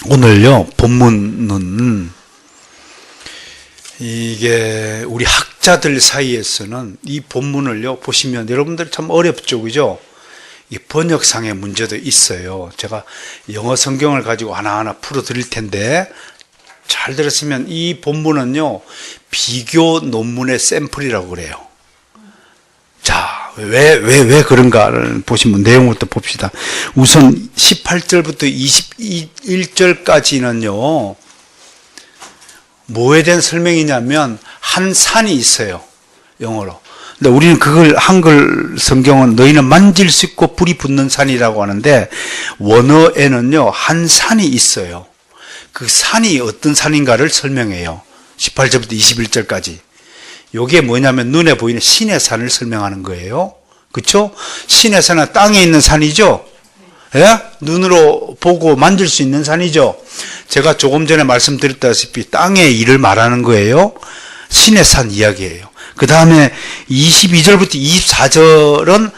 오늘요, 본문은 이게 우리 학자들 사이에서는 이 본문을요, 보시면 여러분들 참 어렵죠, 그죠? 이 번역상의 문제도 있어요. 제가 영어 성경을 가지고 하나하나 풀어드릴 텐데, 잘 들었으면 이 본문은요, 비교 논문의 샘플이라고 그래요. 자, 왜 그런가를 보시면 내용부터 봅시다. 우선 18절부터 21절까지는요, 뭐에 대한 설명이냐면, 한 산이 있어요. 영어로. 근데 우리는 그걸 한글 성경은 너희는 만질 수 있고 불이 붙는 산이라고 하는데, 원어에는요, 한 산이 있어요. 그 산이 어떤 산인가를 설명해요. 18절부터 21절까지. 요게 뭐냐면 눈에 보이는 신의 산을 설명하는 거예요. 그렇죠? 신의 산은 땅에 있는 산이죠? 예? 눈으로 보고 만질 수 있는 산이죠? 제가 조금 전에 말씀드렸다시피 땅의 일을 말하는 거예요. 신의 산 이야기예요. 그 다음에 22절부터 24절은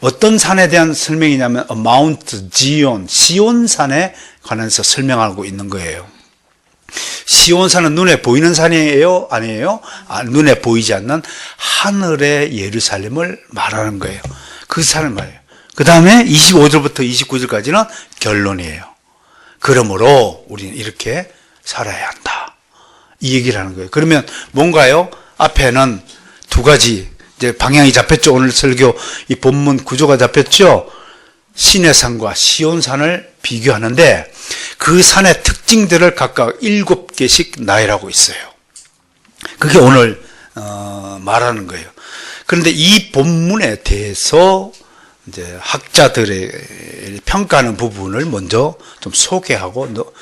어떤 산에 대한 설명이냐면 마운트 지온, 시온산에 관해서 설명하고 있는 거예요. 시온산은 눈에 보이는 산이에요? 아니에요? 눈에 보이지 않는 하늘의 예루살렘을 말하는 거예요. 그 산을 말해요. 그 다음에 25절부터 29절까지는 결론이에요. 그러므로 우리는 이렇게 살아야 한다. 이 얘기를 하는 거예요. 그러면 뭔가요? 앞에는 두 가지 이제 방향이 잡혔죠. 오늘 설교 이 본문 구조가 잡혔죠. 신의 산과 시온산을 비교하는데 그 산의 특징들을 각각 7개씩 나열하고 있어요. 그게 오늘 말하는 거예요. 그런데 이 본문에 대해서 이제 학자들의 평가하는 부분을 먼저 좀 소개하고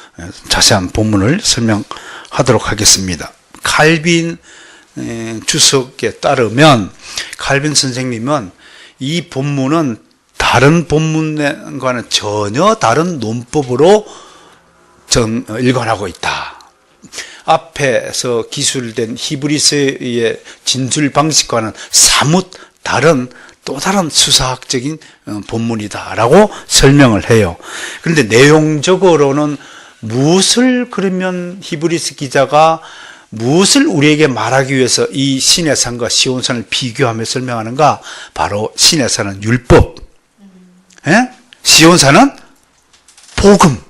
자세한 본문을 설명하도록 하겠습니다. 칼빈 주석에 따르면 칼빈 선생님은 이 본문은 다른 본문과는 전혀 다른 논법으로 일관하고 있다. 앞에서 기술된 히브리서의 진술 방식과는 사뭇 다른 또 다른 수사학적인 본문이다라고 설명을 해요. 그런데 내용적으로는 무엇을 그러면 히브리서 기자가 무엇을 우리에게 말하기 위해서 이 신의 산과 시온산을 비교하며 설명하는가? 바로 신의 산은 율법, 시온산은 복음,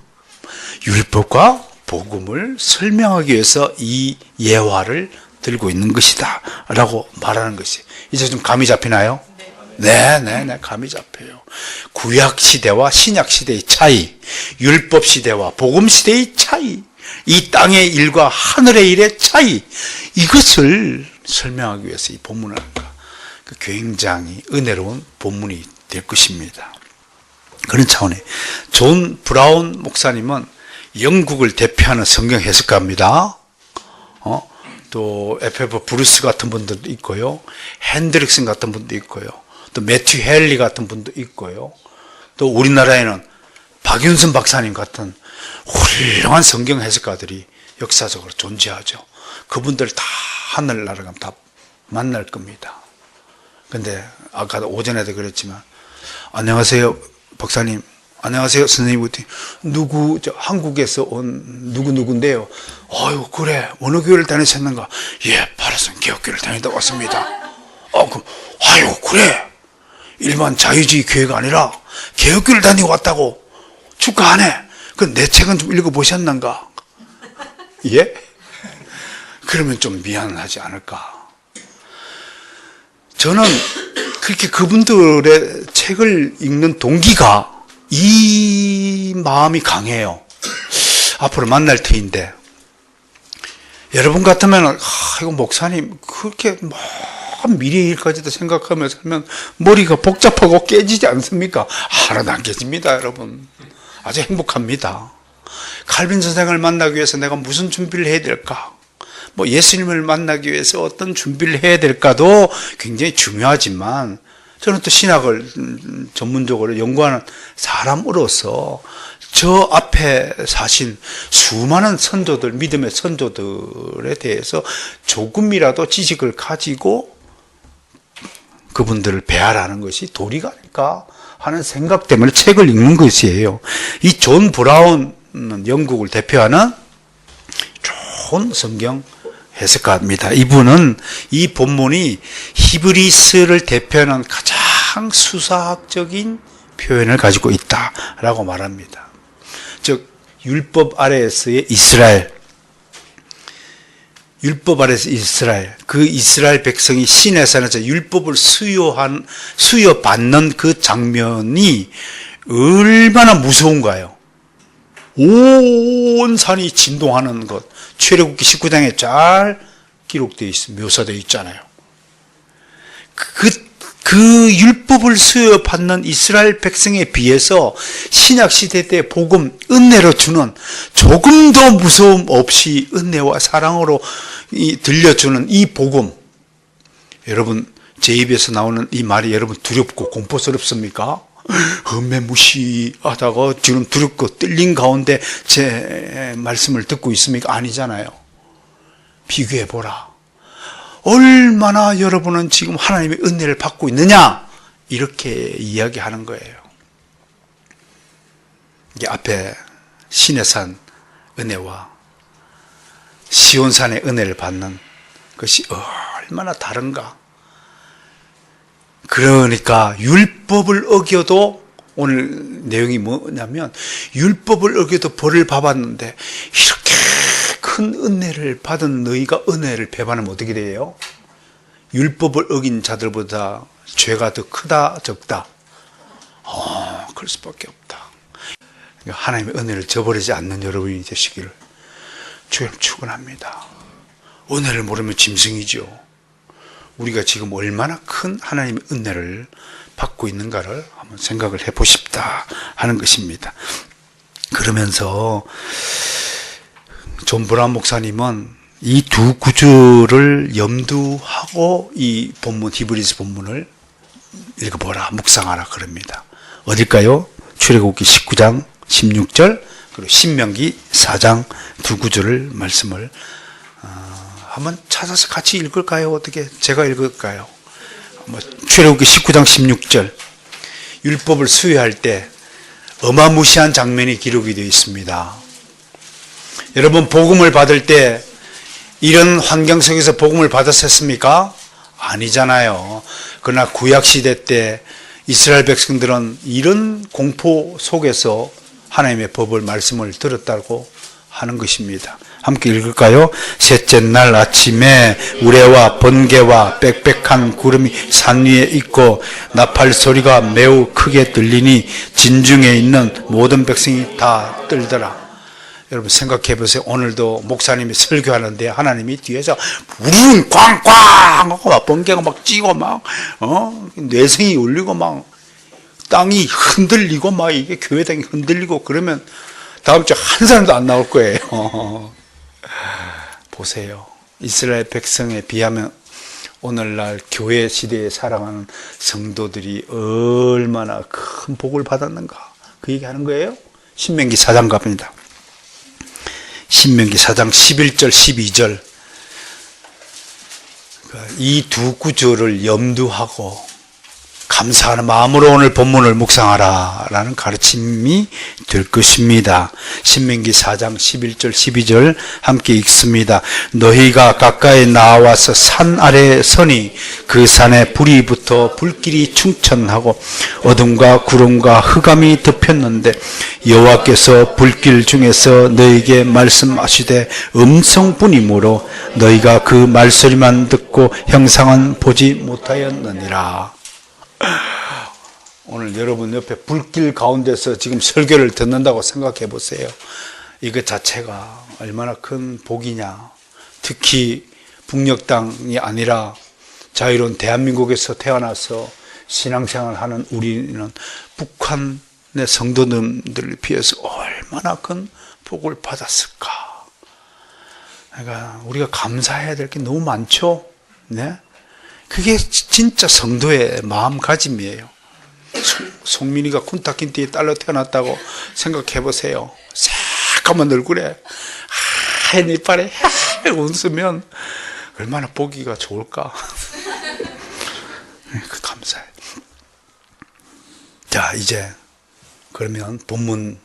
율법과 복음을 설명하기 위해서 이 예화를 들고 있는 것이다 라고 말하는 것이 이제 좀 감이 잡히나요? 네, 감이 잡혀요. 구약 시대와 신약 시대의 차이, 율법 시대와 복음 시대의 차이, 이 땅의 일과 하늘의 일의 차이, 이것을 설명하기 위해서 이 본문을 합니다. 굉장히 은혜로운 본문이 될 것입니다. 그런 차원에 존 브라운 목사님은 영국을 대표하는 성경 해석가입니다. 또 F.F. 브루스 같은 분들도 있고요, 핸드릭슨 같은 분도 있고요, 또 매튜 헨리 같은 분도 있고요, 또 우리나라에는 박윤선 박사님 같은 훌륭한 성경 해석가들이 역사적으로 존재하죠. 그분들 다 하늘나라 가면 다 만날 겁니다. 근데 아까도 오전에도 그랬지만, 안녕하세요 박사님, 안녕하세요 선생님, 누구 한국에서 온 누구인데요? 아유 그래, 어느 교회를 다니셨는가? 예, 파라선 개혁교회를 다니다 왔습니다. 그럼 아유 그래, 일반 자유주의 교회가 아니라 개혁교회를 다니고 왔다고? 축하하네. 그럼 내 책은 좀 읽어보셨는가? 예? 그러면 좀 미안하지 않을까? 저는 그렇게 그분들의 책을 읽는 동기가 이 마음이 강해요. 앞으로 만날 터인데, 여러분 같으면 이거 목사님 그렇게 미래의 일까지도 생각하며 살면 머리가 복잡하고 깨지지 않습니까? 하나도 안 깨집니다. 여러분 아주 행복합니다. 칼빈 선생을 만나기 위해서 내가 무슨 준비를 해야 될까? 예수님을 만나기 위해서 어떤 준비를 해야 될까도 굉장히 중요하지만, 저는 또 신학을 전문적으로 연구하는 사람으로서 저 앞에 사신 수많은 선조들, 믿음의 선조들에 대해서 조금이라도 지식을 가지고 그분들을 배아라는 것이 도리가 아닐까 하는 생각 때문에 책을 읽는 것이에요. 이 존 브라운 영국을 대표하는 좋은 성경 해석가입니다. 이분은 이 본문이 히브리스를 대표하는 가장 수사학적인 표현을 가지고 있다라고 말합니다. 즉 율법 아래에서의 이스라엘, 율법 아래에서 이스라엘, 그 이스라엘 백성이 시내산에서 율법을 수여받는 그 장면이 얼마나 무서운가요? 온 산이 진동하는 것, 출애굽기 19장에 잘 기록되어 있습니다. 묘사되어 있잖아요. 그 율법을 수여받는 이스라엘 백성에 비해서 신약시대 때 복음, 은혜로 주는 조금 더 무서움 없이 은혜와 사랑으로 들려주는 이 복음, 여러분 제 입에서 나오는 이 말이 여러분 두렵고 공포스럽습니까? 무시하다가 지금 두렵고 떨린 가운데 제 말씀을 듣고 있습니까? 아니잖아요. 비교해보라. 얼마나 여러분은 지금 하나님의 은혜를 받고 있느냐? 이렇게 이야기하는 거예요. 이게 앞에 시내산 은혜와 시온산의 은혜를 받는 것이 얼마나 다른가? 그러니까 율법을 어겨도, 오늘 내용이 뭐냐면 율법을 어겨도 벌을 받았는데 이렇게 큰 은혜를 받은 너희가 은혜를 배반하면 어떻게 돼요? 율법을 어긴 자들보다 죄가 더 크다 적다? 그럴 수밖에 없다. 하나님의 은혜를 저버리지 않는 여러분이 되시기를 주님 축원합니다. 은혜를 모르면 짐승이죠. 우리가 지금 얼마나 큰 하나님의 은혜를 받고 있는가를 한번 생각을 해보고 싶다 하는 것입니다. 그러면서 존 브라운 목사님은 이 두 구절을 염두하고 이 본문, 히브리서 본문을 읽어보라, 묵상하라 그럽니다. 어딜까요? 출애굽기 19장 16절 그리고 신명기 4장 두 구절을 말씀을 한번 찾아서 같이 읽을까요? 어떻게? 제가 읽을까요? 출애굽기 19장 16절 율법을 수여할 때 어마무시한 장면이 기록이 되어 있습니다. 여러분 복음을 받을 때 이런 환경 속에서 복음을 받았었습니까? 아니잖아요. 그러나 구약시대 때 이스라엘 백성들은 이런 공포 속에서 하나님의 법을, 말씀을 들었다고 하는 것입니다. 함께 읽을까요? 셋째 날 아침에 우레와 번개와 빽빽한 구름이 산 위에 있고 나팔 소리가 매우 크게 들리니 진중에 있는 모든 백성이 다 떨더라. 여러분 생각해 보세요. 오늘도 목사님이 설교하는데 하나님이 뒤에서 우르릉 꽝꽝 하고 막 번개가 막 찌고 막 뇌생이 울리고 막 땅이 흔들리고 막 이게 교회당이 흔들리고 그러면 다음 주에 한 사람도 안 나올 거예요. 보세요. 이스라엘 백성에 비하면 오늘날 교회 시대에 살아가는 성도들이 얼마나 큰 복을 받았는가 그 얘기하는 거예요. 신명기 4장 갑니다. 신명기 4장 11절 12절 이 두 구절을 염두하고 감사하는 마음으로 오늘 본문을 묵상하라 라는 가르침이 될 것입니다. 신명기 4장 11절 12절 함께 읽습니다. 너희가 가까이 나와서 산 아래에 서니 그 산에 불이 붙어 불길이 충천하고 어둠과 구름과 흑암이 덮였는데 여호와께서 불길 중에서 너희에게 말씀하시되 음성뿐이므로 너희가 그 말소리만 듣고 형상은 보지 못하였느니라. 오늘 여러분 옆에 불길 가운데서 지금 설교를 듣는다고 생각해 보세요. 이것 자체가 얼마나 큰 복이냐. 특히 북녘 땅이 아니라 자유로운 대한민국에서 태어나서 신앙생활하는 우리는 북한의 성도님들을 비해서 얼마나 큰 복을 받았을까. 그러니까 우리가 감사해야 될 게 너무 많죠. 네? 그게 진짜 성도의 마음가짐이에요. 송민이가 쿤타킨티의 딸로 태어났다고 생각해 보세요. 새까만 얼굴에 하얀 이빨에 웃으면 얼마나 보기가 좋을까. 감사해. 자, 이제 그러면 본문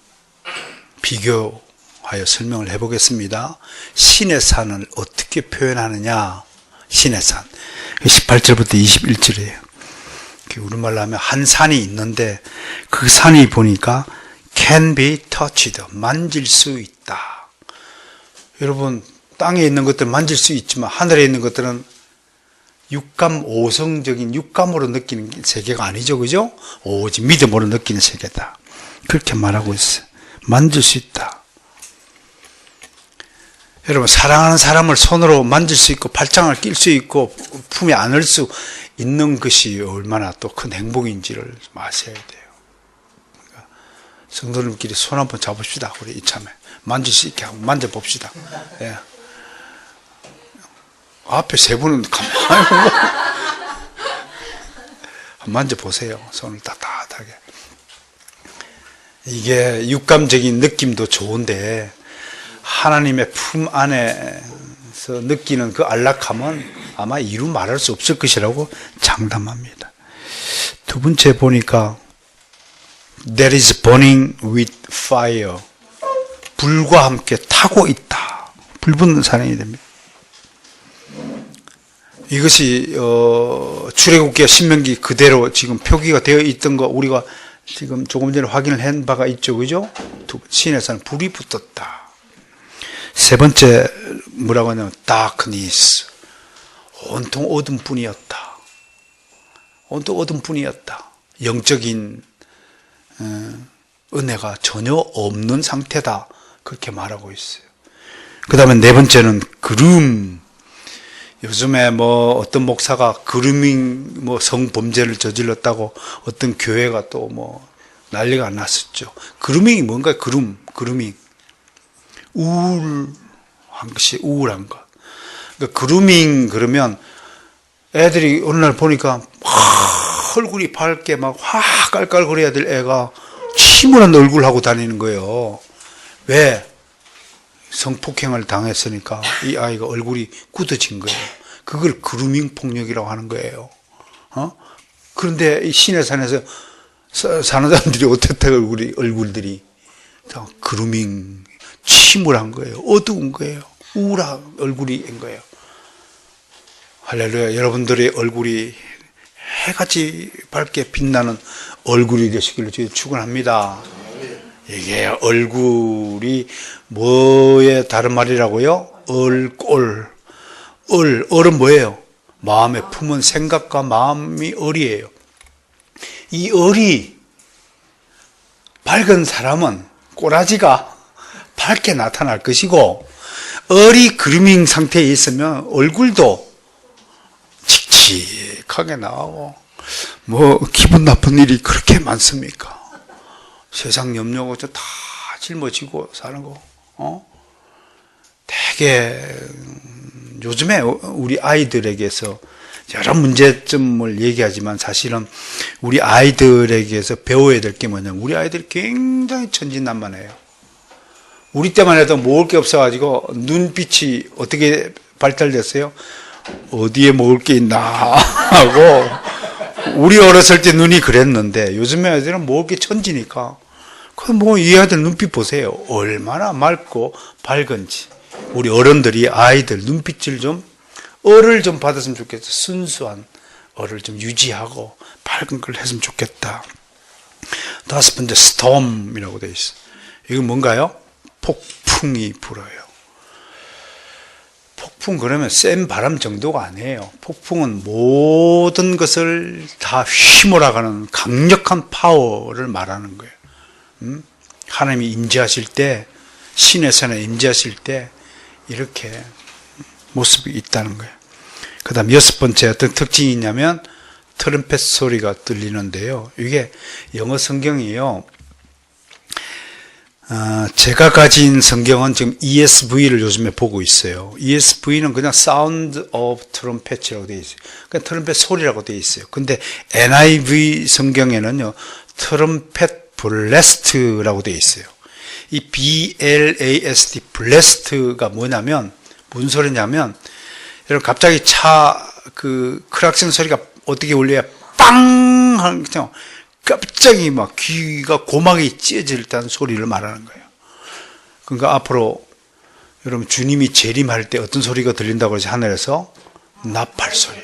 비교하여 설명을 해보겠습니다. 신의 산을 어떻게 표현하느냐. 신의 산. 18절부터 21절이에요. 우리말로 하면 한 산이 있는데 그 산이 보니까 can be touched. 만질 수 있다. 여러분, 땅에 있는 것들 만질 수 있지만 하늘에 있는 것들은 육감, 오성적인 육감으로 느끼는 세계가 아니죠. 그죠? 오직 믿음으로 느끼는 세계다. 그렇게 말하고 있어요. 만질 수 있다. 여러분, 사랑하는 사람을 손으로 만질 수 있고 팔짱을 낄 수 있고 품에 안을 수 있는 것이 얼마나 또 큰 행복인지를 아셔야 돼요. 그러니까 성도님끼리 손 한번 잡읍시다. 우리 이참에 만질 수 있게 한번 만져봅시다. 예. 앞에 세 분은 가만히 한번 만져보세요. 손을 따뜻하게. 이게 육감적인 느낌도 좋은데 하나님의 품 안에서 느끼는 그 안락함은 아마 이루 말할 수 없을 것이라고 장담합니다. 두 번째 보니까 That is burning with fire. 불과 함께 타고 있다. 불 붙는 산행이 됩니다. 이것이 출애굽기와 신명기 그대로 지금 표기가 되어 있던 거 우리가 지금 조금 전에 확인을 한 바가 있죠. 그죠? 신의 산 불이 붙었다. 세 번째 뭐라고 하냐면 darkness. 온통 어둠뿐이었다. 온통 어둠뿐이었다. 영적인 은혜가 전혀 없는 상태다. 그렇게 말하고 있어요. 그 다음에 네 번째는 그름. 요즘에 뭐 어떤 목사가 그루밍 뭐 성범죄를 저질렀다고 어떤 교회가 또 뭐 난리가 났었죠. 그루밍이 뭔가요? 그루밍. 우울한 것이 우울한 것. 그러니까 그루밍 그러면 애들이 어느 날 보니까 얼굴이 밝게 막 깔깔거려야 될 애가 침울한 얼굴하고 다니는 거예요. 왜? 성폭행을 당했으니까 이 아이가 얼굴이 굳어진 거예요. 그걸 그루밍 폭력이라고 하는 거예요. 그런데 이 신의 산에서 사는 사람들이 어떻게 얼굴들이 다 그루밍, 침울한 거예요. 어두운 거예요. 우울한 얼굴인 거예요. 할렐루야. 여러분들의 얼굴이 해같이 밝게 빛나는 얼굴이 되시기를 주님 축원합니다. 이게 얼굴이 뭐의 다른 말이라고요? 얼은 뭐예요? 마음에 품은 생각과 마음이 얼이에요. 이 얼이 밝은 사람은 꼬라지가 밝게 나타날 것이고 얼이 그루밍 상태에 있으면 얼굴도 칙칙하게 나오고 뭐 기분 나쁜 일이 그렇게 많습니까? 세상 염려고 다 짊어지고 사는 거, 되게, 요즘에 우리 아이들에게서 여러 문제점을 얘기하지만 사실은 우리 아이들에게서 배워야 될 게 뭐냐면 우리 아이들이 굉장히 천진난만해요. 우리 때만 해도 먹을 게 없어가지고 눈빛이 어떻게 발달됐어요? 어디에 먹을 게 있나 하고 우리 어렸을 때 눈이 그랬는데 요즘에 애들은 먹을 게 천지니까 그럼 뭐 이 아이들 눈빛 보세요. 얼마나 맑고 밝은지. 우리 어른들이 아이들 눈빛을 좀 얼을 좀 받았으면 좋겠어. 순수한 얼을 좀 유지하고 밝은 걸 했으면 좋겠다. 다섯 번째 storm이라고 되어 있어요. 이건 뭔가요? 폭풍이 불어요. 폭풍 그러면 센 바람 정도가 아니에요. 폭풍은 모든 것을 다 휘몰아가는 강력한 파워를 말하는 거예요. 하나님이 임재하실 때, 신의 산에 임재하실 때 이렇게 모습이 있다는 거예요. 그 다음 여섯 번째 어떤 특징이 있냐면 트럼펫 소리가 들리는데요. 이게 영어 성경이에요. 제가 가진 성경은 지금 ESV를 요즘에 보고 있어요. ESV는 그냥 Sound of Trumpet이라고 되어 있어요. 그냥 트럼펫 소리라고 되어 있어요. 근데 NIV 성경에는요, 트럼펫 블래스트라고 되어 있어요. 이 BLAST, 블래스트가 뭐냐면, 무슨 소리냐면, 여러분 갑자기 크락션 소리가 어떻게 울려야 빵! 하는 거죠. 갑자기 막 귀가 고막이 찢어질 듯한 소리를 말하는 거예요. 그러니까 앞으로 여러분 주님이 재림할 때 어떤 소리가 들린다고 그러지? 하늘에서 나팔 소리.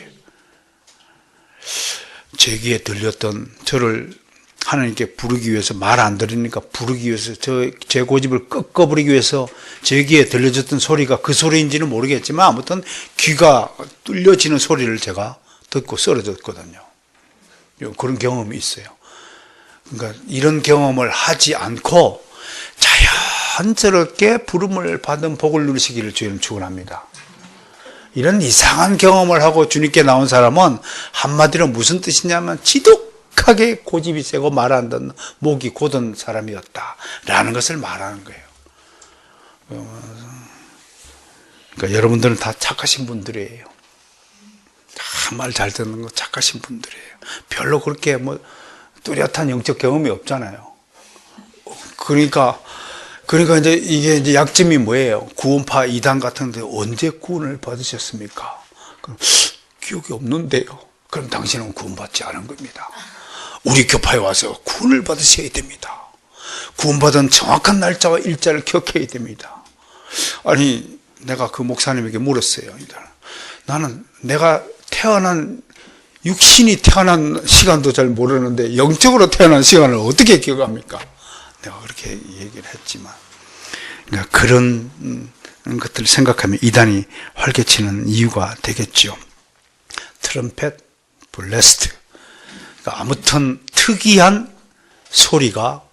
제 귀에 들렸던, 저를 하나님께 부르기 위해서, 말 안 들으니까 부르기 위해서, 제 고집을 꺾어버리기 위해서 제 귀에 들려졌던 소리가 그 소리인지는 모르겠지만 아무튼 귀가 뚫려지는 소리를 제가 듣고 쓰러졌거든요. 그런 경험이 있어요. 그러니까 이런 경험을 하지 않고 자연스럽게 부름을 받은 복을 누리시기를 주님 축원합니다. 이런 이상한 경험을 하고 주님께 나온 사람은 한마디로 무슨 뜻이냐면 지독하게 고집이 세고 말 안 듣는 목이 곧은 사람이었다라는 것을 말하는 거예요. 그러니까 여러분들은 다 착하신 분들이에요. 다 말 잘 듣는 거 착하신 분들이에요. 별로 그렇게 뭐 뚜렷한 영적 경험이 없잖아요. 그러니까 이제 이게 이제 약점이 뭐예요? 구원파 이단 같은데 언제 구원을 받으셨습니까? 그럼 기억이 없는데요. 그럼 당신은 구원받지 않은 겁니다. 우리 교파에 와서 구원을 받으셔야 됩니다. 구원받은 정확한 날짜와 일자를 기억해야 됩니다. 아니, 내가 그 목사님에게 물었어요. 나는 내가 육신이 태어난 시간도 잘 모르는데 영적으로 태어난 시간을 어떻게 기억합니까? 내가 그렇게 얘기를 했지만, 그러니까 그런 것들을 생각하면 이단이 활개치는 이유가 되겠죠. 트럼펫, 블레스트. 그러니까 아무튼 특이한 소리가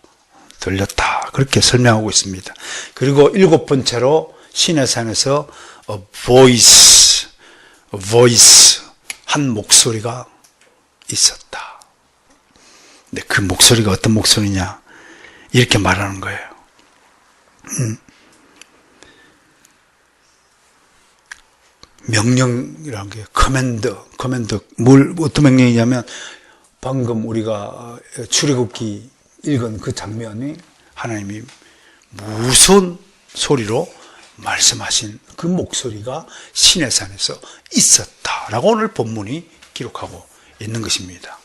들렸다. 그렇게 설명하고 있습니다. 그리고 7번째로 시내산에서 a voice, 한 목소리가 있었다. 근데 그 목소리가 어떤 목소리냐? 이렇게 말하는 거예요. 명령이라는 게 커맨드, 어떤 명령이냐면 방금 우리가 출애굽기 읽은 그 장면이 하나님이 무서운 소리로 말씀하신 그 목소리가 시내산에서 있었다라고 오늘 본문이 기록하고 있는 것입니다.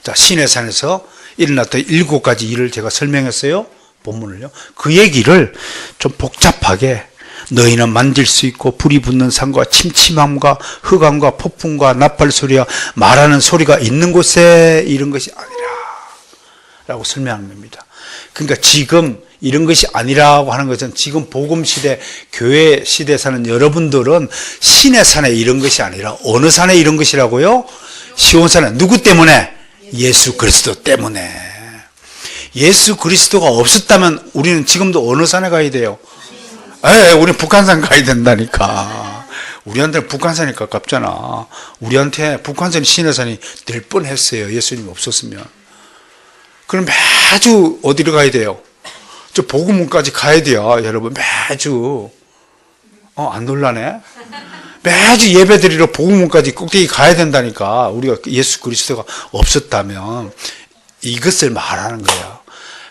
자, 시내산에서 일어났던 7가지 일을 제가 설명했어요. 본문을요. 그 얘기를 좀 복잡하게 너희는 만질 수 있고 불이 붙는 산과 침침함과 흑암과 폭풍과 나팔 소리와 말하는 소리가 있는 곳에 이런 것이 아니라 라고 설명하는 겁니다. 그러니까 지금 이런 것이 아니라고 하는 것은 지금 복음시대, 교회 시대에 사는 여러분들은 신의 산에 이런 것이 아니라 어느 산에 이런 것이라고요? 시온산에. 누구 때문에? 예수 그리스도 때문에. 예수 그리스도가 없었다면 우리는 지금도 어느 산에 가야 돼요? 우리는 북한산 가야 된다니까. 우리한테는 북한산이 가깝잖아. 우리한테 북한산이 시내산이 될 뻔했어요. 예수님이 없었으면. 그럼 매주 어디로 가야 돼요? 저 복음문까지 가야 돼요. 여러분 매주. 안 놀라네? 매주 예배드리러 복음문까지 꼭대기 가야 된다니까. 우리가 예수 그리스도가 없었다면 이것을 말하는 거예요.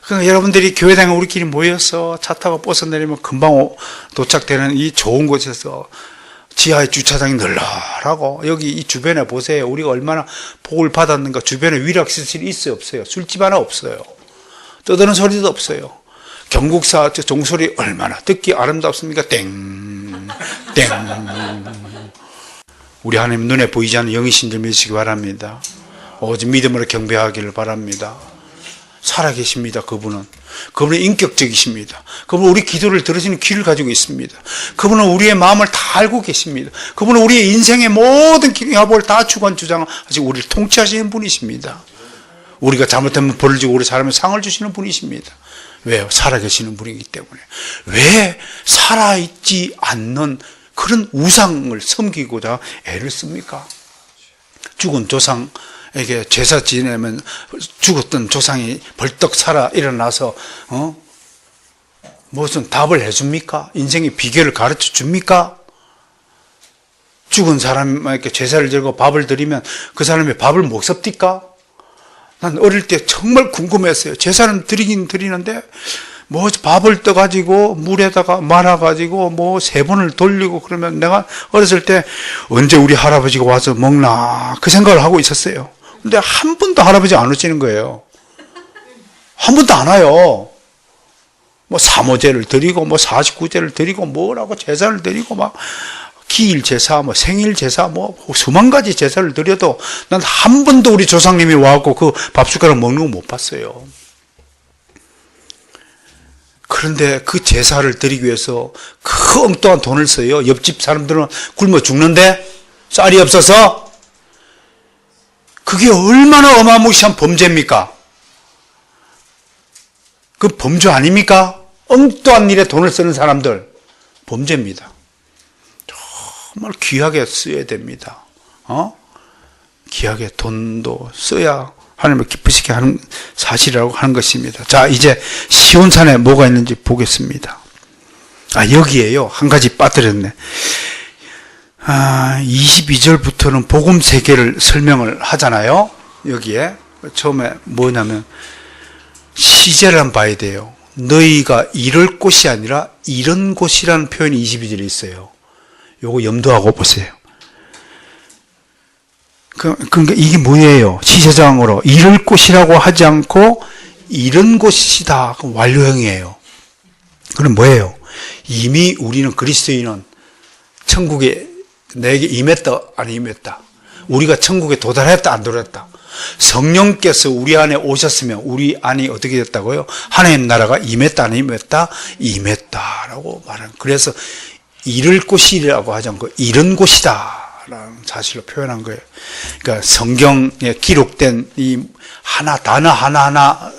그러니까 여러분들이 교회당에 우리끼리 모여서 차 타고 버스 내리면 금방 도착되는 이 좋은 곳에서 지하에 주차장이 널널하고 여기 이 주변에 보세요. 우리가 얼마나 복을 받았는가. 주변에 위락시설이 있어요? 없어요? 술집 하나 없어요. 떠드는 소리도 없어요. 경국사 종소리 얼마나 듣기 아름답습니까? 땡. 우리 하나님 눈에 보이지 않는 영이신들 믿으시기 바랍니다. 오직 믿음으로 경배하기를 바랍니다. 살아계십니다. 그분은 인격적이십니다. 그분은 우리 기도를 들으시는 귀를 가지고 있습니다. 그분은 우리의 마음을 다 알고 계십니다. 그분은 우리의 인생의 모든 기능합을 다 주관주장하시고 우리를 통치하시는 분이십니다. 우리가 잘못하면 벌을 주고 우리 사람에 상을 주시는 분이십니다. 왜요? 살아계시는 분이기 때문에. 왜 살아있지 않는 그런 우상을 섬기고자 애를 씁니까? 죽은 조상에게 제사 지내면 죽었던 조상이 벌떡 살아 일어나서 무슨 답을 해줍니까? 인생의 비결을 가르쳐 줍니까? 죽은 사람에게 제사를 지고 밥을 드리면 그 사람이 밥을 못 섭니까? 난 어릴 때 정말 궁금했어요. 제사는 드리긴 드리는데 뭐 밥을 떠가지고 물에다가 말아가지고 뭐 3번을 돌리고 그러면 내가 어렸을 때 언제 우리 할아버지가 와서 먹나 그 생각을 하고 있었어요. 근데 한 번도 할아버지 안 오시는 거예요. 한 번도 안 와요. 뭐 사모제를 드리고 뭐 49제를 드리고 뭐라고 제사를 드리고 막 기일 제사, 뭐 생일 제사, 뭐 수만 가지 제사를 드려도 난 한 번도 우리 조상님이 와갖고 그 밥숟가락 먹는 거 못 봤어요. 그런데 그 제사를 드리기 위해서 그 엉뚱한 돈을 써요. 옆집 사람들은 굶어 죽는데 쌀이 없어서. 그게 얼마나 어마무시한 범죄입니까? 그 범죄 아닙니까? 엉뚱한 일에 돈을 쓰는 사람들 범죄입니다. 정말 귀하게 써야 됩니다. 귀하게 돈도 써야 하나님을 기쁘시게 하는 사실이라고 하는 것입니다. 자, 이제 시온산에 뭐가 있는지 보겠습니다. 여기에요. 한 가지 빠뜨렸네. 22절부터는 복음 세계를 설명을 하잖아요. 여기에 처음에 뭐냐면 시제를 한번 봐야 돼요. 너희가 이럴 곳이 아니라 이런 곳이라는 표현이 22절에 있어요. 요거 염두하고 보세요. 그러니까 이게 뭐예요? 시제장으로 이럴 곳이라고 하지 않고 이런 곳이다. 그럼 완료형이에요. 그럼 뭐예요? 이미 우리는 그리스도인은 천국에 내게 임했다 안 임했다. 우리가 천국에 도달했다 안 도달했다. 성령께서 우리 안에 오셨으면 우리 안이 어떻게 됐다고요? 하나님 나라가 임했다 안 임했다? 임했다라고 말하는. 그래서 이럴 곳이라고 하지 않고 이런 곳이다 라는 사실로 표현한 거예요. 그러니까 성경에 기록된 이 단어 하나하나,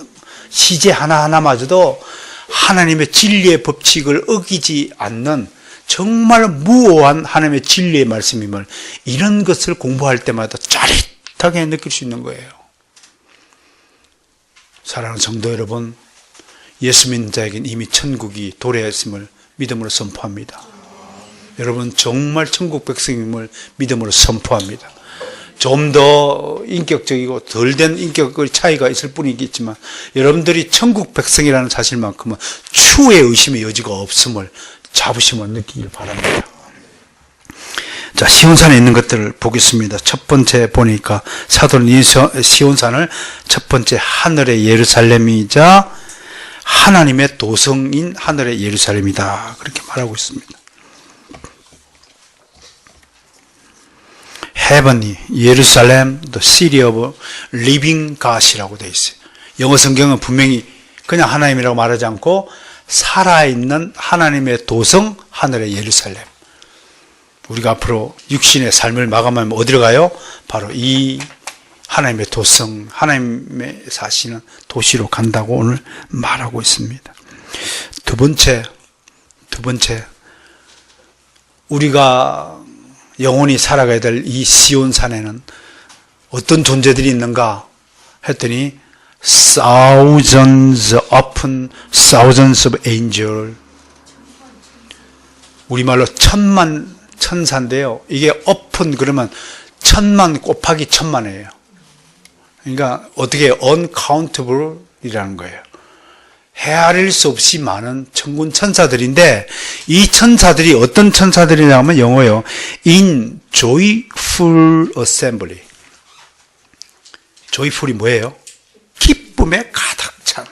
시제 하나하나마저도 하나님의 진리의 법칙을 어기지 않는 정말 무오한 하나님의 진리의 말씀임을, 이런 것을 공부할 때마다 짜릿하게 느낄 수 있는 거예요. 사랑하는 성도 여러분, 예수 믿는 자에겐 이미 천국이 도래했음을 믿음으로 선포합니다. 여러분 정말 천국 백성임을 믿음으로 선포합니다. 좀 더 인격적이고 덜 된 인격의 차이가 있을 뿐이겠지만 여러분들이 천국 백성이라는 사실만큼은 추후에 의심의 여지가 없음을 자부심을 느끼길 바랍니다. 자, 시온산에 있는 것들을 보겠습니다. 첫 번째 보니까 사도는 시온산을 첫 번째 하늘의 예루살렘이자 하나님의 도성인 하늘의 예루살렘이다, 그렇게 말하고 있습니다. Heavenly, 예루살렘, the city of living God이라고 되어 있어요. 영어 성경은 분명히 그냥 하나님이라고 말하지 않고 살아있는 하나님의 도성, 하늘의 예루살렘. 우리가 앞으로 육신의 삶을 마감하면 어디로 가요? 바로 이 하나님의 도성, 하나님의 사시는 도시로 간다고 오늘 말하고 있습니다. 두 번째, 우리가 영원히 살아가야 될 이 시온산에는 어떤 존재들이 있는가 했더니 thousands upon thousands of angels, 우리말로 천만 천사인데요. 이게 upon 그러면 천만 곱하기 천만이에요. 그러니까 어떻게 uncountable 이라는 거예요. 헤아릴 수 없이 많은 천군 천사들인데, 이 천사들이 어떤 천사들이냐면 영어요. In joyful assembly. joyful이 뭐예요? 기쁨에 가득 찬.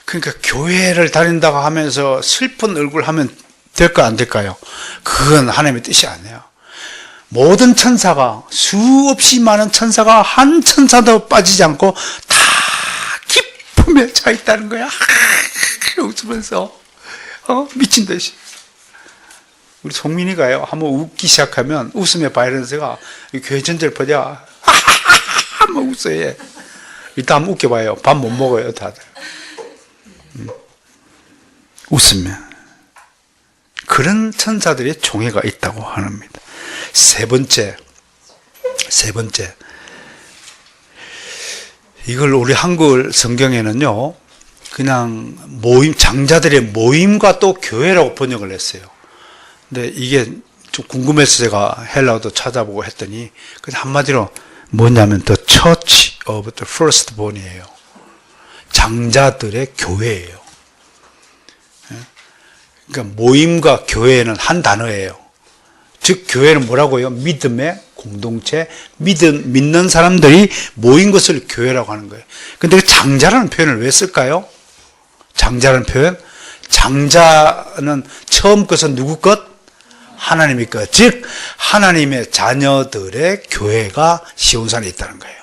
그러니까 교회를 다닌다고 하면서 슬픈 얼굴 하면 될까 안 될까요? 그건 하나님의 뜻이 아니에요. 모든 천사가, 수없이 많은 천사가 한 천사도 빠지지 않고 다 기쁨에 차 있다는 거야. 웃으면서 미친 듯이. 우리 송민이가요, 한번 웃기 시작하면 웃음의 바이러스가 교회 전체를 퍼져. 한번 웃어요. 일단 한번 웃겨봐요. 밥 못 먹어요, 다들. 웃으면. 그런 천사들의 종회가 있다고 합니다. 세 번째, 이걸 우리 한글 성경에는요, 그냥 장자들의 모임과 또 교회라고 번역을 했어요. 근데 이게 좀 궁금해서 제가 헬라어도 찾아보고 했더니, 그냥 한마디로 뭐냐면 The Church of the Firstborn이에요. 장자들의 교회예요. 그러니까 모임과 교회는 한 단어예요. 즉 교회는 뭐라고요? 믿음의 공동체, 믿는 사람들이 모인 것을 교회라고 하는 거예요. 근데 장자라는 표현을 왜 쓸까요? 장자라는 표현, 장자는 처음 것은 누구 것? 하나님의 것. 즉 하나님의 자녀들의 교회가 시온산에 있다는 거예요.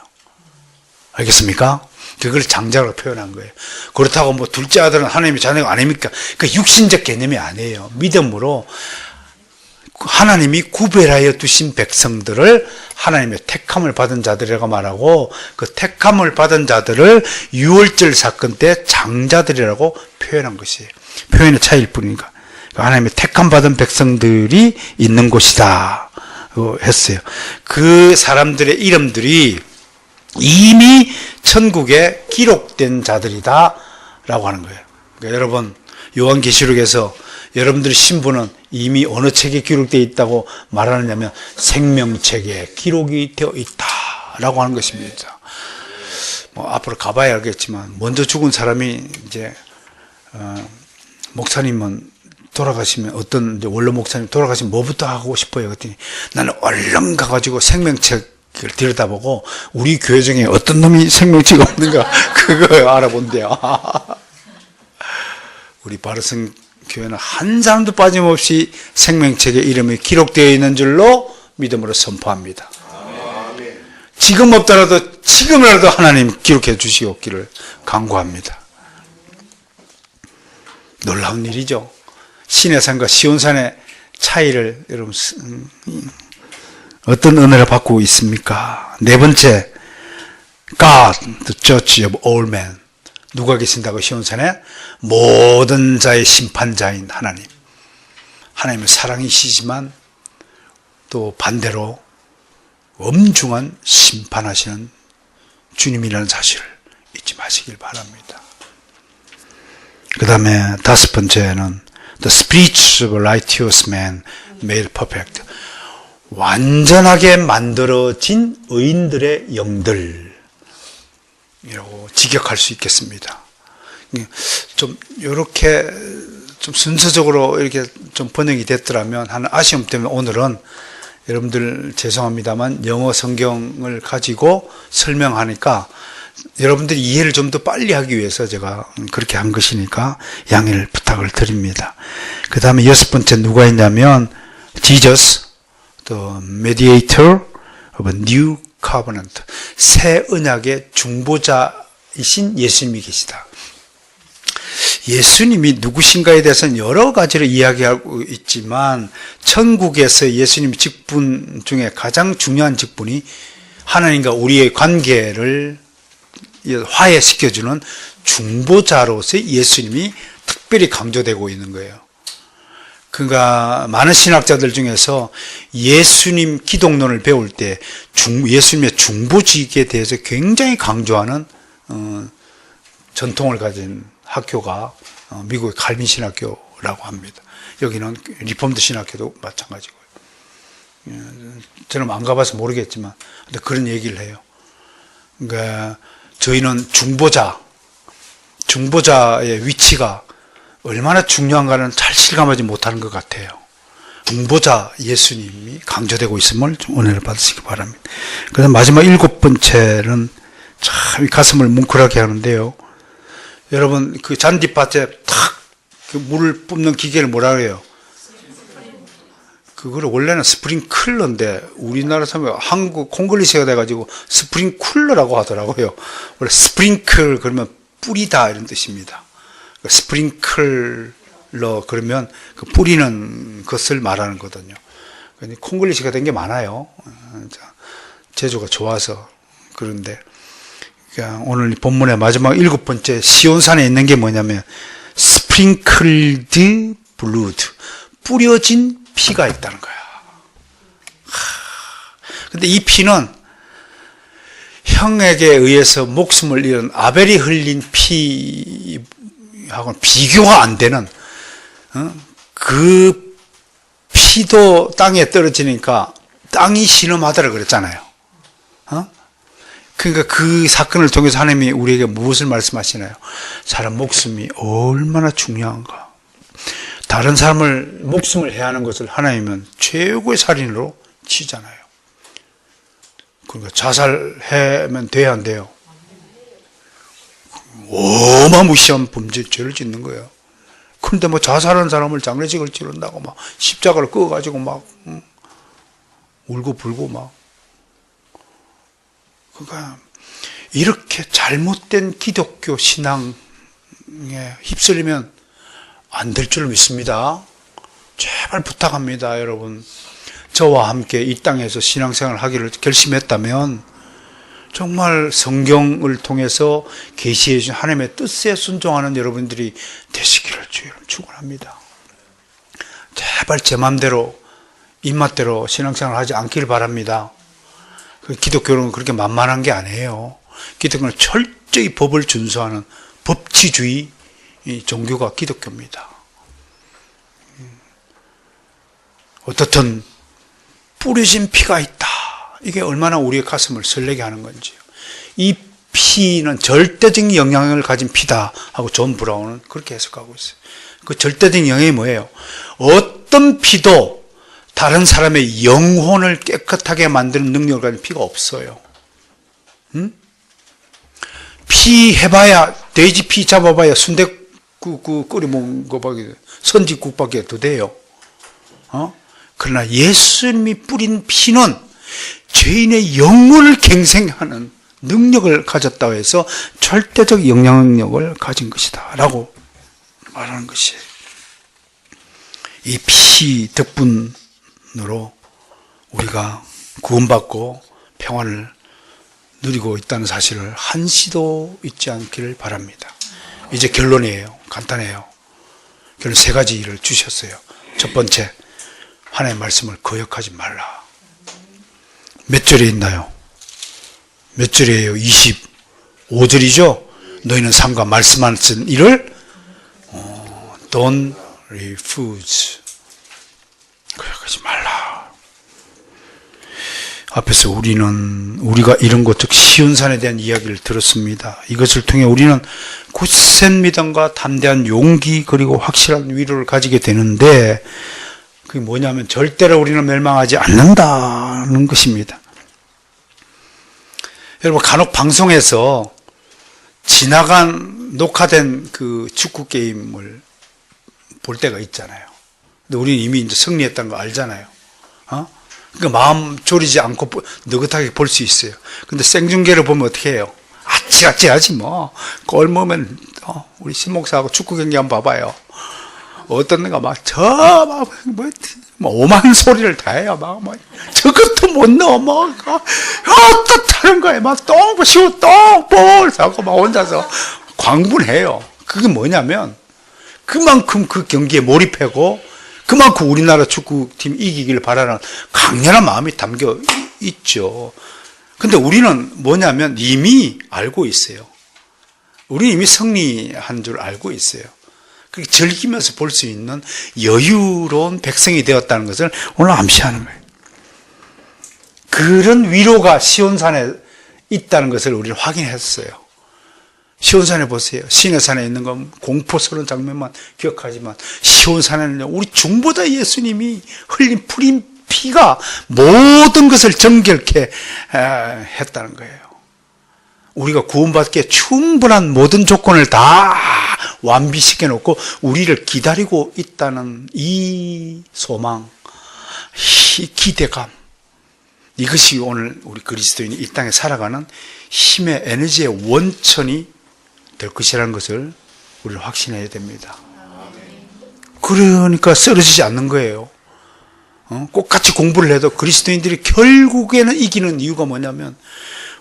알겠습니까? 그걸 장자로 표현한 거예요. 그렇다고 뭐 둘째 아들은 하나님의 자녀가 아닙니까? 그 육신적 개념이 아니에요. 믿음으로 하나님이 구별하여 두신 백성들을 하나님의 택함을 받은 자들이라고 말하고, 그 택함을 받은 자들을 유월절 사건 때 장자들이라고 표현한 것이에요. 표현의 차이일 뿐이니까. 하나님의 택함 받은 백성들이 있는 곳이다 했어요. 그 사람들의 이름들이 이미 천국에 기록된 자들이다 라고 하는 거예요. 그러니까 여러분, 요한계시록에서 여러분들의 신분은 이미 어느 책에 기록되어 있다고 말하느냐면 생명책에 기록이 되어 있다라고 하는 것입니다. 뭐 앞으로 가봐야 알겠지만, 먼저 죽은 사람이 이제 목사님은 돌아가시면, 어떤 이제 원로 목사님 돌아가시면 뭐부터 하고 싶어요? 그랬더니 나는 얼른 가가지고 생명책을 들여다보고 우리 교회 중에 어떤 놈이 생명책이 없는가 그거 알아본대요. 우리 바르성 교회는 한 사람도 빠짐없이 생명책에 이름이 기록되어 있는 줄로 믿음으로 선포합니다. 지금 없더라도 지금이라도 하나님 기록해 주시옵기를 간구합니다. 놀라운 일이죠. 시내산과 시온산의 차이를 여러분 어떤 은혜를 받고 있습니까? 네 번째, God, the Judge of all men. 누가 계신다고? 시온산에 모든 자의 심판자인 하나님. 하나님은 사랑이시지만 또 반대로 엄중한 심판하시는 주님이라는 사실을 잊지 마시길 바랍니다. 그 다음에 다섯 번째는 The spirits of righteous man made perfect. 완전하게 만들어진 의인들의 영들이라고 직역할 수 있겠습니다. 좀 이렇게 좀 순서적으로 이렇게 좀 번역이 됐더라면 하는 아쉬움 때문에 오늘은 여러분들 죄송합니다만 영어 성경을 가지고 설명하니까 여러분들이 이해를 좀 더 빨리 하기 위해서 제가 그렇게 한 것이니까 양해를 부탁을 드립니다. 그 다음에 여섯 번째 누가 있냐면 Jesus, the mediator of a new covenant. 새 언약의 중보자이신 예수님이 계시다. 예수님이 누구신가에 대해서는 여러 가지를 이야기하고 있지만 천국에서 예수님 직분 중에 가장 중요한 직분이 하나님과 우리의 관계를 화해시켜주는 중보자로서의 예수님이 특별히 강조되고 있는 거예요. 그러니까 많은 신학자들 중에서 예수님 기독론을 배울 때 예수님의 중보직에 대해서 굉장히 강조하는 전통을 가진 학교가 미국의 칼빈 신학교라고 합니다. 여기는 리폼드 신학교도 마찬가지고요. 저는 안 가봐서 모르겠지만 근데 그런 얘기를 해요. 그러니까 저희는 중보자의 위치가 얼마나 중요한가는 잘 실감하지 못하는 것 같아요. 중보자 예수님이 강조되고 있음을 좀 은혜를 받으시기 바랍니다. 그다음 마지막 일곱 번째는 참 가슴을 뭉클하게 하는데요. 여러분 그 잔디밭에 탁 그 물을 뿜는 기계를 뭐라 그래요? 그거를 원래는 스프링클러인데 우리나라 사람이 한국 콩글리시가 돼가지고 스프링쿨러라고 하더라고요. 원래 스프링클 그러면 뿌리다 이런 뜻입니다. 스프링클러 그러면 그 뿌리는 것을 말하는 거거든요. 콩글리시가 된 게 많아요. 제주가 좋아서 그런데 그러니까 오늘 본문의 마지막 일곱 번째 시온산에 있는 게 뭐냐면 스프링클드 블루드 뿌려진 피가 있다는 거야. 근데 이 피는 형에게 의해서 목숨을 잃은 아벨이 흘린 피하고는 비교가 안 되는 그 피도 땅에 떨어지니까 땅이 신음하더라 그랬잖아요. 그러니까 그 사건을 통해서 하나님이 우리에게 무엇을 말씀하시나요? 사람 목숨이 얼마나 중요한가. 다른 사람을 목숨을 해하는 것을 하나님은 최고의 살인으로 치잖아요. 그러니까 자살하면 돼야 안 돼요? 어마무시한 죄를 짓는 거예요. 그런데 뭐 자살한 사람을 장례식을 치른다고 막 십자가를 끄어가지고 막 울고 불고 막. 그러니까 이렇게 잘못된 기독교 신앙에 휩쓸리면 안 될 줄 믿습니다. 제발 부탁합니다, 여러분. 저와 함께 이 땅에서 신앙생활을 하기를 결심했다면 정말 성경을 통해서 계시해 준 하나님의 뜻에 순종하는 여러분들이 되시기를 주님 축원합니다. 제발 제 마음대로 입맛대로 신앙생활을 하지 않기를 바랍니다. 기독교는 그렇게 만만한 게 아니에요. 기독교는 철저히 법을 준수하는 법치주의 종교가 기독교입니다. 어떻든 뿌려진 피가 있다. 이게 얼마나 우리의 가슴을 설레게 하는 건지요. 이 피는 절대적인 영향을 가진 피다 하고 존 브라운은 그렇게 해석하고 있어요. 그 절대적인 영향이 뭐예요? 어떤 피도 다른 사람의 영혼을 깨끗하게 만드는 능력을 가진 피가 없어요. 피 해봐야, 돼지 피 잡아봐야 순댓국 끓여 먹는 거밖에, 선지국밖에 더 돼요. 그러나 예수님이 뿌린 피는 죄인의 영혼을 갱생하는 능력을 가졌다고 해서 절대적 영향력을 가진 것이다 라고 말하는 것이에요. 이 피 덕분으로 우리가 구원받고 평안을 누리고 있다는 사실을 한시도 잊지 않기를 바랍니다. 이제 결론이에요. 간단해요. 결론 세 가지를 주셨어요. 첫 번째, 하나님의 말씀을 거역하지 말라. 몇 절에 있나요? 몇 절이에요? 25절이죠? 너희는 삼가 말씀하신 일을 don't refuse. 거역하지 말라. 앞에서 우리가 이런 것, 즉 시온산에 대한 이야기를 들었습니다. 이것을 통해 우리는 굳센 믿음과 담대한 용기 그리고 확실한 위로를 가지게 되는데, 그게 뭐냐면 절대로 우리는 멸망하지 않는다는 것입니다. 여러분, 간혹 방송에서 지나간 녹화된 그 축구 게임을 볼 때가 있잖아요. 근데 우리는 이미 이제 승리했다는 거 알잖아요. 그러니까 마음 졸이지 않고 느긋하게 볼 수 있어요. 근데 생중계를 보면 어떻게 해요? 아찔아찔하지 뭐. 골 넣으면 우리 신목사하고 축구 경기 한번 봐봐요. 어떤 데가 오만 소리를 다 해요. 저것도 못 넣어. 어떻다는 거예요. 똥 쉬워, 똥볼! 하고 혼자서 광분해요. 그게 뭐냐면, 그만큼 그 경기에 몰입하고, 그만큼 우리나라 축구팀 이기기를 바라는 강렬한 마음이 담겨 있죠. 근데 우리는 뭐냐면 이미 알고 있어요. 우리는 이미 승리한 줄 알고 있어요. 즐기면서 볼 수 있는 여유로운 백성이 되었다는 것을 오늘 암시하는 거예요. 그런 위로가 시온산에 있다는 것을 우리는 확인했어요. 시온산에 보세요. 시내산에 있는 건 공포스러운 장면만 기억하지만 시온산에는 우리 중보자 예수님이 흘린 뿌린 피가 모든 것을 정결케 했다는 거예요. 우리가 구원받기에 충분한 모든 조건을 다 완비시켜 놓고 우리를 기다리고 있다는 이 소망, 이 기대감, 이것이 오늘 우리 그리스도인이 이 땅에 살아가는 힘의 에너지의 원천이 될 것이라는 것을 우리는 확신해야 됩니다. 그러니까 쓰러지지 않는 거예요. 똑같이 공부를 해도 그리스도인들이 결국에는 이기는 이유가 뭐냐면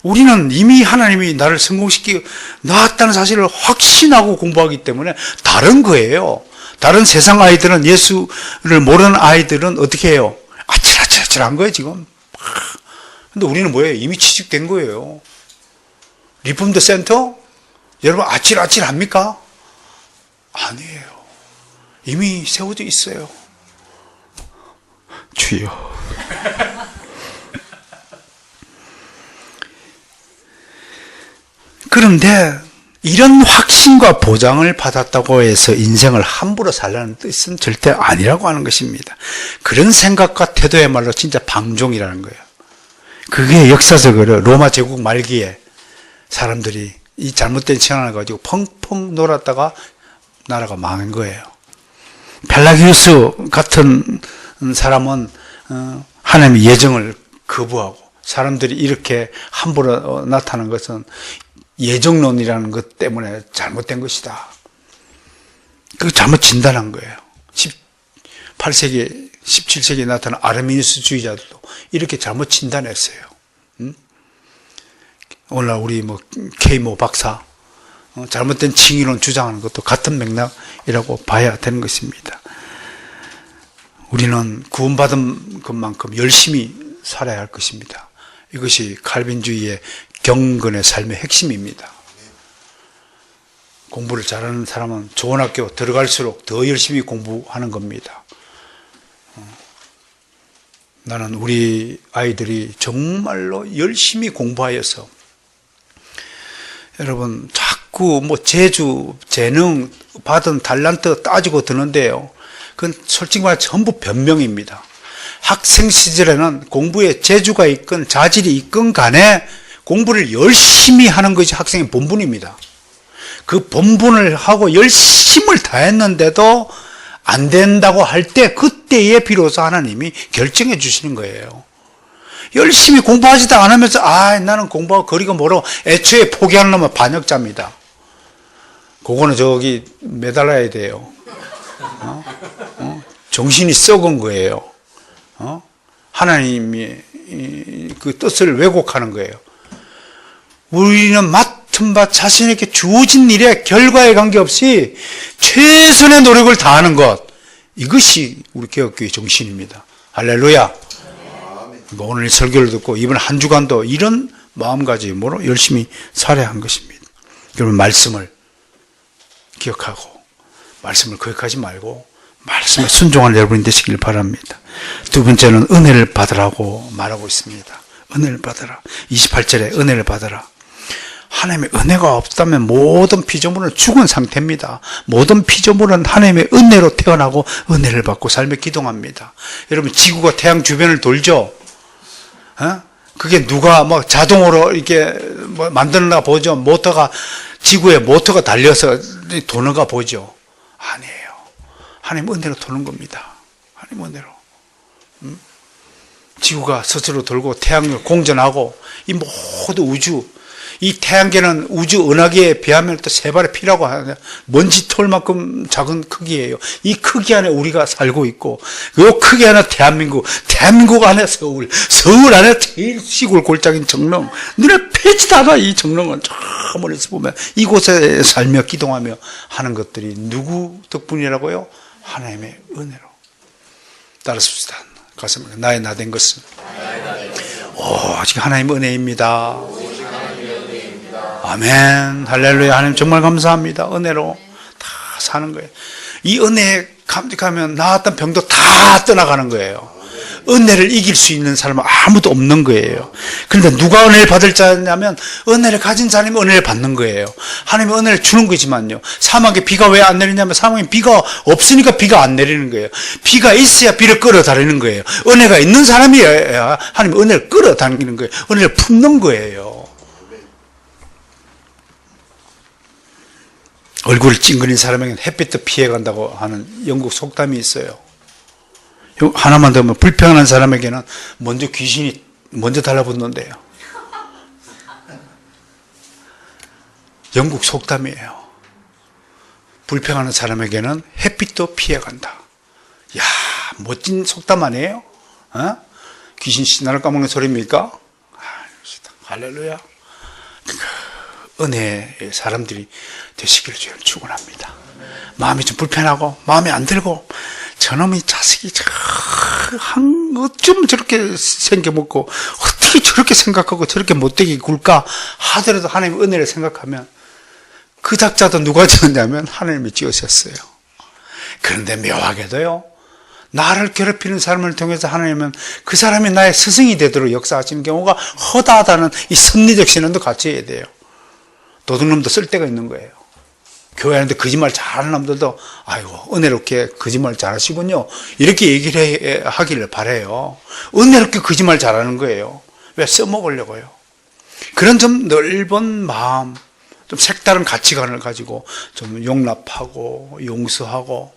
우리는 이미 하나님이 나를 성공시키고 나왔다는 사실을 확신하고 공부하기 때문에 다른 거예요. 다른 세상 아이들은, 예수를 모르는 아이들은 어떻게 해요? 아찔아찔한 거예요 지금. 근데 우리는 뭐예요? 이미 취직된 거예요. 리폼드 센터? 여러분 아찔아찔합니까? 아니에요. 이미 세워져 있어요. 주여. 그런데 이런 확신과 보장을 받았다고 해서 인생을 함부로 살라는 뜻은 절대 아니라고 하는 것입니다. 그런 생각과 태도야말로 진짜 방종이라는 거예요. 그게 역사적으로 로마 제국 말기에 사람들이 이 잘못된 신앙을 가지고 펑펑 놀았다가 나라가 망한 거예요. 펠라기우스 같은 사람은 하나님의 예정을 거부하고, 사람들이 이렇게 함부로 나타난 것은 예정론이라는 것 때문에 잘못된 것이다. 그거 잘못 진단한 거예요. 18세기, 17세기에 나타난 아르미니스주의자들도 이렇게 잘못 진단했어요. 오늘날 우리 K모 박사, 잘못된 칭의론 주장하는 것도 같은 맥락이라고 봐야 되는 것입니다. 우리는 구원받은 것만큼 열심히 살아야 할 것입니다. 이것이 칼빈주의의 경건의 삶의 핵심입니다. 공부를 잘하는 사람은 좋은 학교 들어갈수록 더 열심히 공부하는 겁니다. 나는 우리 아이들이 정말로 열심히 공부하여서, 여러분 자꾸 재주, 재능, 받은 달란트 따지고 드는데요, 그건 솔직히 말해 전부 변명입니다. 학생 시절에는 공부에 재주가 있건 자질이 있건 간에 공부를 열심히 하는 것이 학생의 본분입니다. 그 본분을 하고 열심을 다했는데도 안 된다고 할 때, 그때에 비로소 하나님이 결정해 주시는 거예요. 열심히 공부하지도 않으면서 나는 공부하고 거리가 멀어, 애초에 포기하는 놈은 반역자입니다. 그거는 저기 매달아야 돼요. 정신이 썩은 거예요. 하나님이 그 뜻을 왜곡하는 거예요. 우리는 맡은 바 자신에게 주어진 일에 결과에 관계없이 최선의 노력을 다하는 것, 이것이 우리 개혁교회 정신입니다. 할렐루야. 오늘 설교를 듣고 이번 한 주간도 이런 마음가짐으로 열심히 살아야 한 것입니다. 여러분, 말씀을 기억하고 말씀을 거역하지 말고 말씀에 순종하는 여러분이 되시길 바랍니다. 두 번째는 은혜를 받으라고 말하고 있습니다. 은혜를 받으라. 28절에 은혜를 받으라. 하나님의 은혜가 없다면 모든 피조물은 죽은 상태입니다. 모든 피조물은 하나님의 은혜로 태어나고 은혜를 받고 삶에 기동합니다. 여러분, 지구가 태양 주변을 돌죠? 그게 누가 자동으로 이렇게 만드는가 보죠? 지구에 모터가 달려서 도는가 보죠? 아니에요. 하나님 은혜로 도는 겁니다. 하나님 은혜로. 지구가 스스로 돌고 태양을 공전하고 이 모든 우주, 이 태양계는 우주 은하계에 비하면 또 세 발의 피라고 하는 먼지 털만큼 작은 크기예요. 이 크기 안에 우리가 살고 있고, 이 크기 안에 대한민국 안에 서울 안에 제일 시골 골짜기인 정릉, 눈에 펴지도 않아. 이 정릉은 저 멀리서 보면 이곳에 살며 기동하며 하는 것들이 누구 덕분이라고요? 하나님의 은혜로. 따라습시다. 가슴, 나의 나된 것은 오직 하나님의 은혜입니다. 아멘. 할렐루야. 하나님 정말 감사합니다. 은혜로 다 사는 거예요. 이 은혜에 감격하면 나았던 병도 다 떠나가는 거예요. 은혜를 이길 수 있는 사람은 아무도 없는 거예요. 그런데 누가 은혜를 받을 자냐면, 은혜를 가진 사람이 은혜를 받는 거예요. 하나님이 은혜를 주는 거지만요, 사막에 비가 왜 안 내리냐면 사막에 비가 없으니까 비가 안 내리는 거예요. 비가 있어야 비를 끌어다니는 거예요. 은혜가 있는 사람이야 하나님 은혜를 끌어다니는 거예요. 은혜를 품는 거예요. 얼굴을 찡그린 사람에게는 햇빛도 피해간다고 하는 영국 속담이 있어요. 하나만 더 하면, 불평하는 사람에게는 먼저 귀신이 먼저 달라붙는데요. 영국 속담이에요. 불평하는 사람에게는 햇빛도 피해간다. 야, 멋진 속담 아니에요? 귀신 신나를 까먹는 소리입니까? 할렐루야. 은혜의 사람들이 되시기를 주님 축원합니다. 마음이 좀 불편하고 마음에 안 들고, 저놈이 자식이 어쩜 저렇게 생겨먹고 어떻게 저렇게 생각하고 저렇게 못되게 굴까 하더라도 하나님의 은혜를 생각하면, 그 작자도 누가 지었냐면 하나님이 지으셨어요. 그런데 묘하게도요, 나를 괴롭히는 사람을 통해서 하나님은 그 사람이 나의 스승이 되도록 역사하시는 경우가 허다하다는 이 섭리적 신앙도 같이 해야 돼요. 도둑놈도 쓸 데가 있는 거예요. 교회 하는데 거짓말 잘하는 놈들도 아이고 은혜롭게 거짓말 잘하시군요, 이렇게 얘기를 하기를 바라요. 은혜롭게 거짓말 잘하는 거예요. 왜? 써먹으려고요. 그런 좀 넓은 마음, 좀 색다른 가치관을 가지고 좀 용납하고 용서하고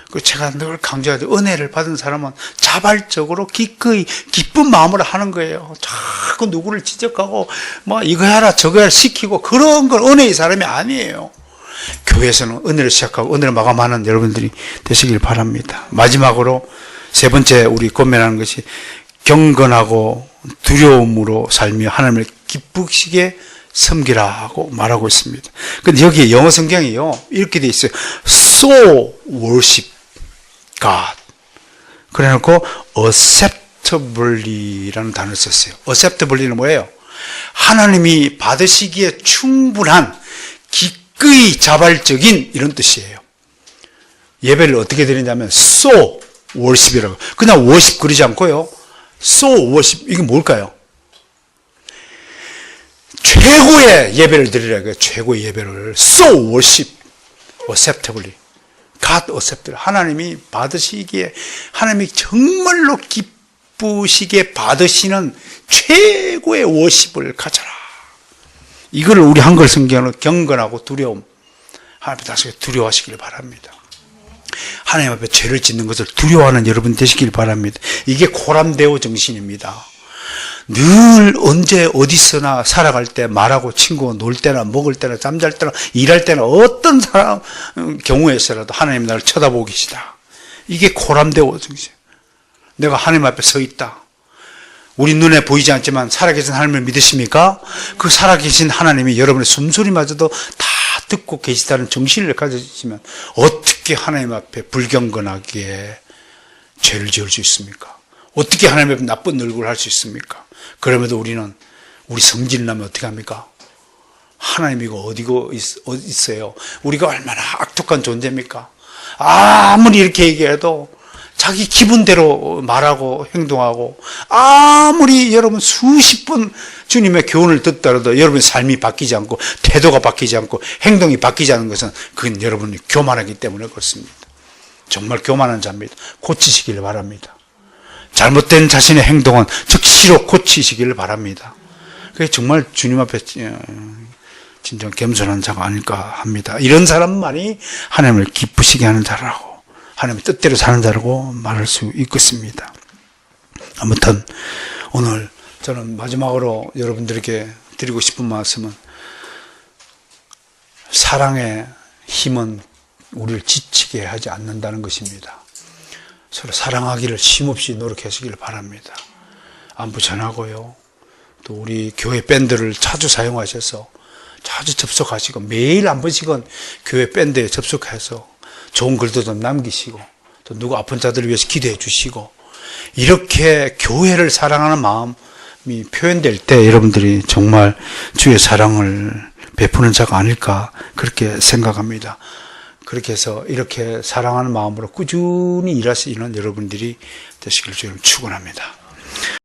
그 제가 늘 강조하죠. 은혜를 받은 사람은 자발적으로 기꺼이 기쁜 마음으로 하는 거예요. 자꾸 누구를 지적하고 뭐 이거 해라 저거 해라 시키고 그런 건 은혜의 사람이 아니에요. 교회에서는 은혜를 시작하고 은혜를 마감하는 여러분들이 되시길 바랍니다. 마지막으로 세 번째 우리 고민하는 것이 경건하고 두려움으로 살며 하나님을 기쁘시게 섬기라고 말하고 있습니다. 근데 여기 영어 성경이요 이렇게 돼 있어요. So worship God. 그래놓고 acceptably라는 단어를 썼어요. acceptably는 뭐예요? 하나님이 받으시기에 충분한 기꺼이 자발적인 이런 뜻이에요. 예배를 어떻게 드리냐면 so worship이라고. 그냥 worship 그러지 않고요. so worship 이게 뭘까요? 최고의 예배를 드리라고요. 최고의 예배를 so worship acceptably God acceptably 하나님이 받으시기에 하나님이 정말로 기쁘시게 받으시는 최고의 worship을 가져라. 이거를 우리 한글 성경은 경건하고 두려움 하나님 앞에 두려워하시길 바랍니다. 하나님 앞에 죄를 짓는 것을 두려워하는 여러분 되시길 바랍니다. 이게 코람데오 정신입니다. 늘 언제 어디서나 살아갈 때 말하고 친구가 놀 때나 먹을 때나 잠잘 때나 일할 때나 어떤 사람 경우에서라도 하나님 나를 쳐다보고 계시다. 이게 코람데오 정신. 내가 하나님 앞에 서 있다. 우리 눈에 보이지 않지만 살아계신 하나님을 믿으십니까? 그 살아계신 하나님이 여러분의 숨소리마저도 다 듣고 계시다는 정신을 가지시면 어떻게 하나님 앞에 불경건하게 죄를 지을 수 있습니까? 어떻게 하나님 앞에 나쁜 얼굴을 할 수 있습니까? 그럼에도 우리는 우리 성질을 나면 어떻게 합니까? 하나님이고 어디고 있어요? 우리가 얼마나 악독한 존재입니까? 아무리 이렇게 얘기해도 자기 기분대로 말하고 행동하고 아무리 여러분 수십 번 주님의 교훈을 듣더라도 여러분의 삶이 바뀌지 않고 태도가 바뀌지 않고 행동이 바뀌지 않는 것은 그건 여러분이 교만하기 때문에 그렇습니다. 정말 교만한 자입니다. 고치시길 바랍니다. 잘못된 자신의 행동은 즉시로 고치시기를 바랍니다. 그게 정말 주님 앞에 진정 겸손한 자가 아닐까 합니다. 이런 사람만이 하나님을 기쁘시게 하는 자라고 하나님의 뜻대로 사는 자라고 말할 수 있겠습니다. 아무튼 오늘 저는 마지막으로 여러분들에게 드리고 싶은 말씀은 사랑의 힘은 우리를 지치게 하지 않는다는 것입니다. 서로 사랑하기를 쉼없이 노력하시길 바랍니다. 안부 전하고요. 또 우리 교회 밴드를 자주 사용하셔서 자주 접속하시고 매일 한 번씩은 교회 밴드에 접속해서 좋은 글도 좀 남기시고 또 누구 아픈 자들을 위해서 기도해 주시고 이렇게 교회를 사랑하는 마음이 표현될 때 여러분들이 정말 주의 사랑을 베푸는 자가 아닐까 그렇게 생각합니다. 그렇게 해서 이렇게 사랑하는 마음으로 꾸준히 일하시는 여러분들이 되시길 주님 축원합니다.